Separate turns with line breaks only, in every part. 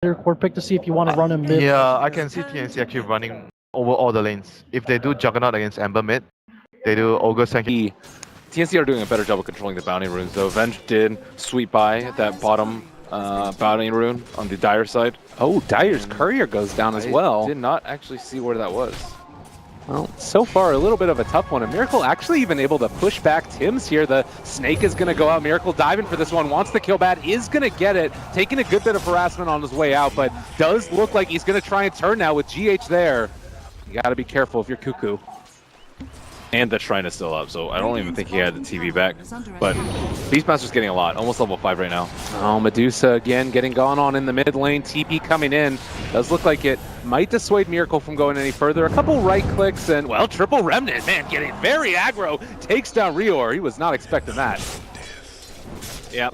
Your core pick to see if you want to run him mid.
Yeah, I can see TNC actually running over all the lanes. If they do Juggernaut against Ember mid, they do Ogre Sanky.
TNC are doing a better job of controlling the bounty runes, though. Venge did sweep by that bottom bounty rune on the Dire side.
Oh, Dire's courier goes down as well.
I did not actually see where that was.
Well, so far, a little bit of a tough one. And Miracle actually even able to push back Tim's here. The Snake is going to go out. Miracle diving for this one. Wants the kill bad. Is going to get it. Taking a good bit of harassment on his way out. But does look like he's going to try and turn now with GH there. You got to be careful if you're Cuckoo.
And the Shrine is still up, so I don't even think he had the TV back. But Beastmaster's getting a lot. Almost level 5 right now.
Oh, Medusa again getting gone on in the mid lane. TP coming in. Does look like it might dissuade Miracle from going any further. A couple right clicks and, well, triple Remnant. Man, getting very aggro. Takes down Rior. He was not expecting that.
Yep.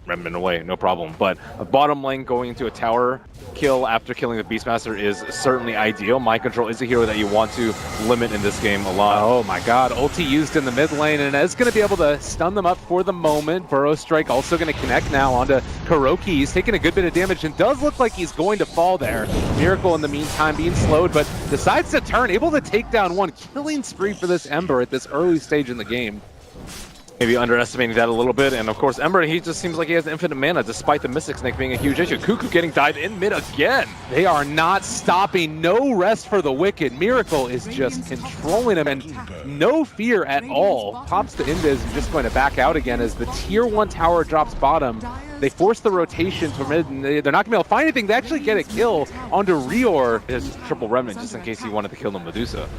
Remnant away, no problem. But a bottom lane going into a tower kill after killing the Beastmaster is certainly ideal. Mind Control is a hero that you want to limit in this game a lot.
Oh my god, ulti used in the mid lane, and is going to be able to stun them up for the moment. Burrow Strike also going to connect now onto Kuroki. He's taking a good bit of damage and does look like he's going to fall there. Miracle in the meantime being slowed, but decides to turn, able to take down one. Killing spree for this Ember at this early stage in the game.
Maybe underestimating that a little bit, and of course Ember, he just seems like he has infinite mana despite the Mystic Snake being a huge issue. Cuckoo getting dived in mid again.
They are not stopping, no rest for the Wicked. Miracle is just controlling him and no fear at all. Pops the Invis and just going to back out again as the tier 1 tower drops bottom. They force the rotation to mid, and they're not going to be able to find anything. They actually get a kill onto Rior.
His triple Remnant just in case he wanted to kill the Medusa.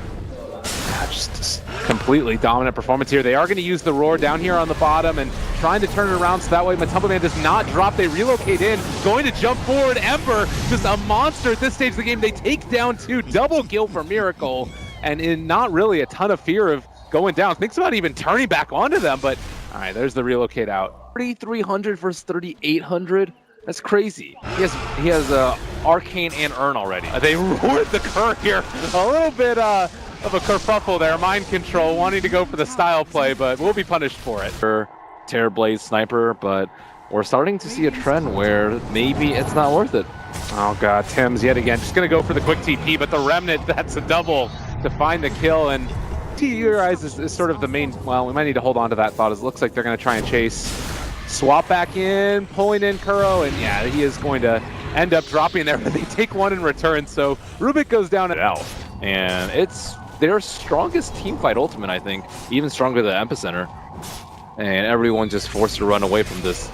Just completely dominant performance here. They are going to use the roar down here on the bottom and trying to turn it around so that way Matumba Man does not drop. They relocate in, going to jump forward. Ember, just a monster at this stage of the game. They take down 2, double kill for Miracle, and in not really a ton of fear of going down. Thinks about even turning back onto them, but all right, there's the relocate out.
3,300 versus 3,800. That's crazy. He has Arcane and Urn already.
They roared the courier. A little bit of a kerfuffle there. Mind Control wanting to go for the style play, but we'll be punished for it.
Terrorblade Sniper, but we're starting to see a trend where maybe it's not worth it.
Oh god, Tim's yet again just going to go for the quick TP, but the Remnant, that's a double to find the kill, and TURIze is sort of the main, well, we might need to hold on to that thought, as it looks like they're going to try and chase. Swap back in, pulling in Kuro, and yeah, he is going to end up dropping there, but they take one in return, so Rubik goes down
out. And it's their strongest team fight ultimate, I think, even stronger than Epicenter. And everyone just forced to run away from this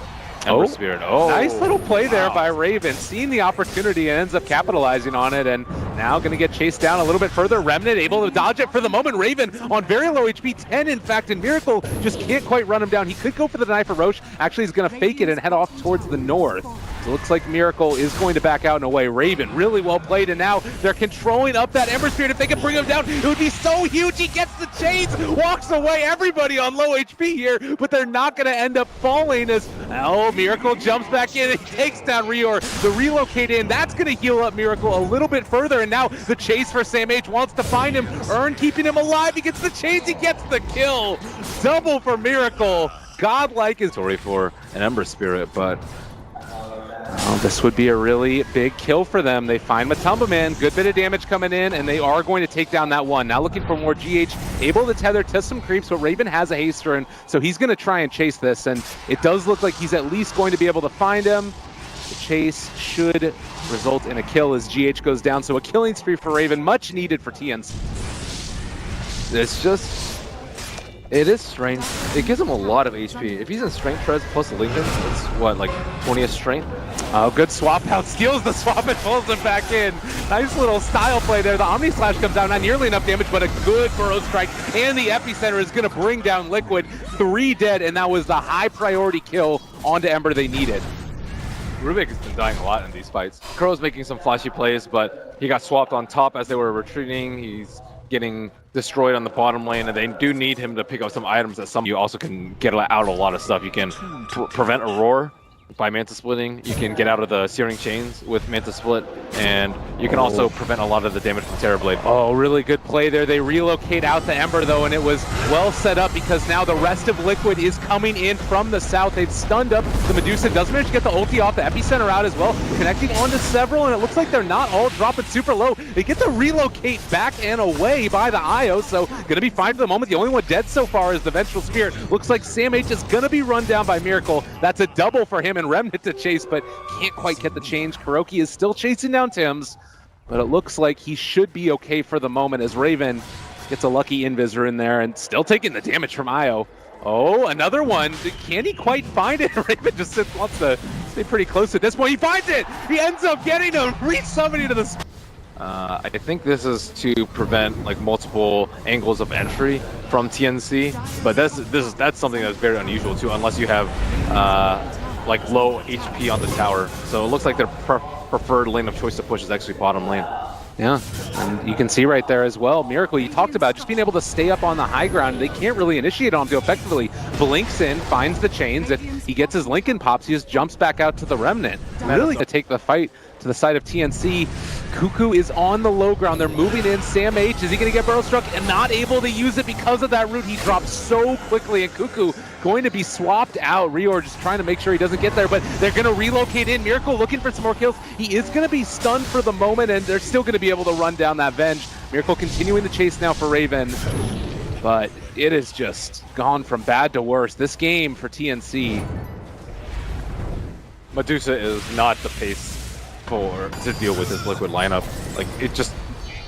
Ember Spirit. Oh,
nice little play there by Raven, seeing the opportunity and ends up capitalizing on it, and now going to get chased down a little bit further. Remnant able to dodge it for the moment. Raven on very low HP, 10 in fact, and Miracle just can't quite run him down. He could go for the deny for Roche. Actually, he's going to fake it and head off towards the north. So it looks like Miracle is going to back out in a way. Raven, really well played, and now they're controlling up that Ember Spirit. If they can bring him down, it would be so huge. He gets the chains, walks away. Everybody on low HP here, but they're not going to end up falling as, oh, Miracle jumps back in and takes down Rior. The relocate in, that's going to heal up Miracle a little bit further, and now the chase for Sam H wants to find him. Urn keeping him alive. He gets the chains, he gets the kill. Double for Miracle. Godlike is
sorry for an Ember Spirit, but
oh, this would be a really big kill for them. They find Matumba Man, good bit of damage coming in, and they are going to take down that one. Now looking for more GH, able to tether to some creeps, but Raven has a haste turn, so he's going to try and chase this, and it does look like he's at least going to be able to find him. The chase should result in a kill as GH goes down, so a killing spree for Raven, much needed for TNC.
It's just, it is strange. It gives him a lot of HP. If he's in Strength Res plus Lincoln, it's what, like 20th Strength?
Oh, good swap out. Steals the swap and pulls him back in. Nice little style play there. The Omni Slash comes down, not nearly enough damage, but a good Burrow Strike. And the Epicenter is going to bring down Liquid. 3 dead, and that was the high priority kill onto Ember they needed.
Rubik has been dying a lot in these fights. Crow's making some flashy plays, but he got swapped on top as they were retreating. He's getting destroyed on the bottom lane, and they do need him to pick up some items that some you also can get out a lot of stuff. You can prevent a roar by Manta splitting. You can get out of the Searing Chains with Manta Split, and you can also prevent a lot of the damage from Terrorblade.
Oh, really good play there. They relocate out the Ember, though, and it was well set up because now the rest of Liquid is coming in from the south. They've stunned up the Medusa. Does manage to get the ulti off the Epicenter out as well, connecting onto several, and it looks like they're not all dropping super low. They get to relocate back and away by the IO, so going to be fine for the moment. The only one dead so far is the Vengeful Spirit. Looks like Sam H is going to be run down by Miracle. That's a double for him and Remnant to chase, but can't quite get the change. Kuroki is still chasing down Tims, but it looks like he should be okay for the moment as Raven gets a lucky invisor in there and still taking the damage from IO. Oh, another one. Can he quite find it? Raven just wants to stay pretty close at this point. He finds it! He ends up getting him, resummoning to the...
I think this is to prevent like multiple angles of entry from TNC, but that's something that's very unusual too, unless you have like low HP on the tower. So it looks like their preferred lane of choice to push is actually bottom lane.
Yeah, and you can see right there as well, Miracle, you talked about just being able to stay up on the high ground. They can't really initiate on him to effectively. Blinks in, finds the chains. If he gets his Lincoln pops, he just jumps back out to the Remnant. Really to take the fight to the side of TNC. Cuckoo is on the low ground. They're moving in. Sam H, is he going to get Burrow Struck? And not able to use it because of that root. He dropped so quickly, and Cuckoo going to be swapped out. Rior just trying to make sure he doesn't get there, but they're going to relocate in. Miracle looking for some more kills. He is going to be stunned for the moment, and they're still going to be able to run down that Venge. Miracle continuing the chase now for Raven, but it has just gone from bad to worse. This game for TNC.
Medusa is not the pace to deal with this Liquid lineup. Like, it just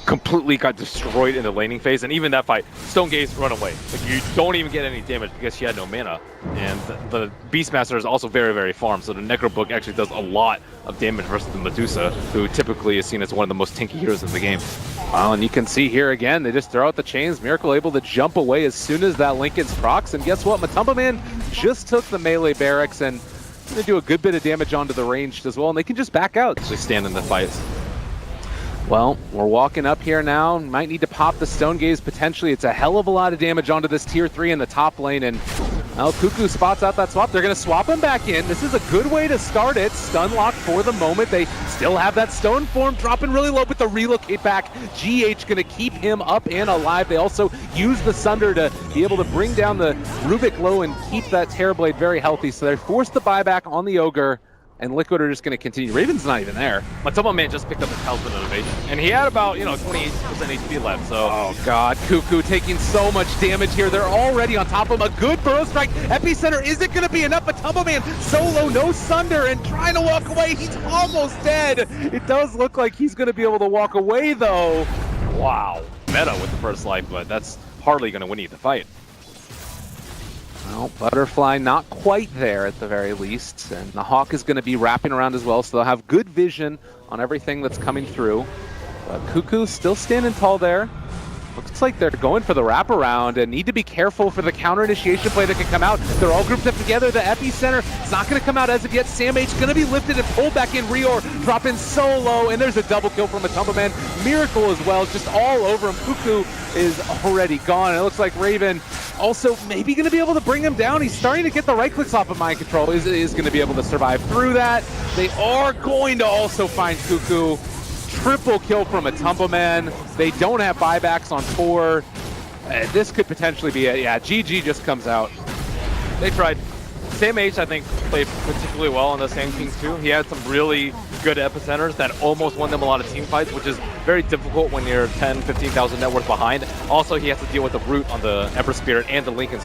completely got destroyed in the laning phase, and even that fight, Stone Gaze run away. Like, you don't even get any damage because she had no mana. And the Beastmaster is also very, very farmed, so the Necro Book actually does a lot of damage versus the Medusa, who typically is seen as one of the most tanky heroes in the game.
Well, and you can see here again, they just throw out the chains. Miracle able to jump away as soon as that Lincoln's procs, and guess what? Matumba Man just took the melee barracks and going to do a good bit of damage onto the ranged as well, and they can just back out.
Actually stand in the fights.
Well, we're walking up here now. Might need to pop the Stone Gaze potentially. It's a hell of a lot of damage onto this tier 3 in the top lane, and well, Cuckoo spots out that swap. They're going to swap him back in. This is a good way to start it. Stun lock for the moment. They still have that stone form dropping really low, but the relocate back. GH going to keep him up and alive. They also use the Sunder to be able to bring down the Rubik low and keep that Terrorblade very healthy. So they force the buyback on the Ogre, and Liquid are just going to continue. Raven's not even there.
Matumba Man just picked up his Talisman Innovation, and he had about, 28% HP left, so...
Oh god, Cuckoo taking so much damage here. They're already on top of him. A good Burrow Strike. Epicenter, is it going to be enough? Matumba Man solo, no Sunder, and trying to walk away. He's almost dead. It does look like he's going to be able to walk away, though.
Wow. Meta with the first life, but that's hardly going to win you the fight.
Well, Butterfly not quite there at the very least, and the Hawk is going to be wrapping around as well, so they'll have good vision on everything that's coming through. But Cuckoo still standing tall there. Looks like they're going for the wraparound and need to be careful for the counter initiation play that can come out. They're all grouped up together. The Epicenter, it's not going to come out as of yet. Sam H going to be lifted and pulled back in. Rior dropping so low, and there's a double kill from Matumba Man. Miracle as well, just all over him. Cuckoo is already gone. It looks like Raven also maybe going to be able to bring him down. He's starting to get the right clicks off of Mind Control. Is going to be able to survive through that. They are going to also find Cuckoo. Triple kill from Matumba Man. They don't have buybacks on 4. This could potentially be it. Yeah, GG just comes out.
They tried. Sam H, I think, played particularly well on the Sand Kings too. He had some really good epicenters that almost won them a lot of team fights, which is very difficult when you're 10, 15,000 net worth behind. Also, he has to deal with the root on the Emperor Spirit and the Lincoln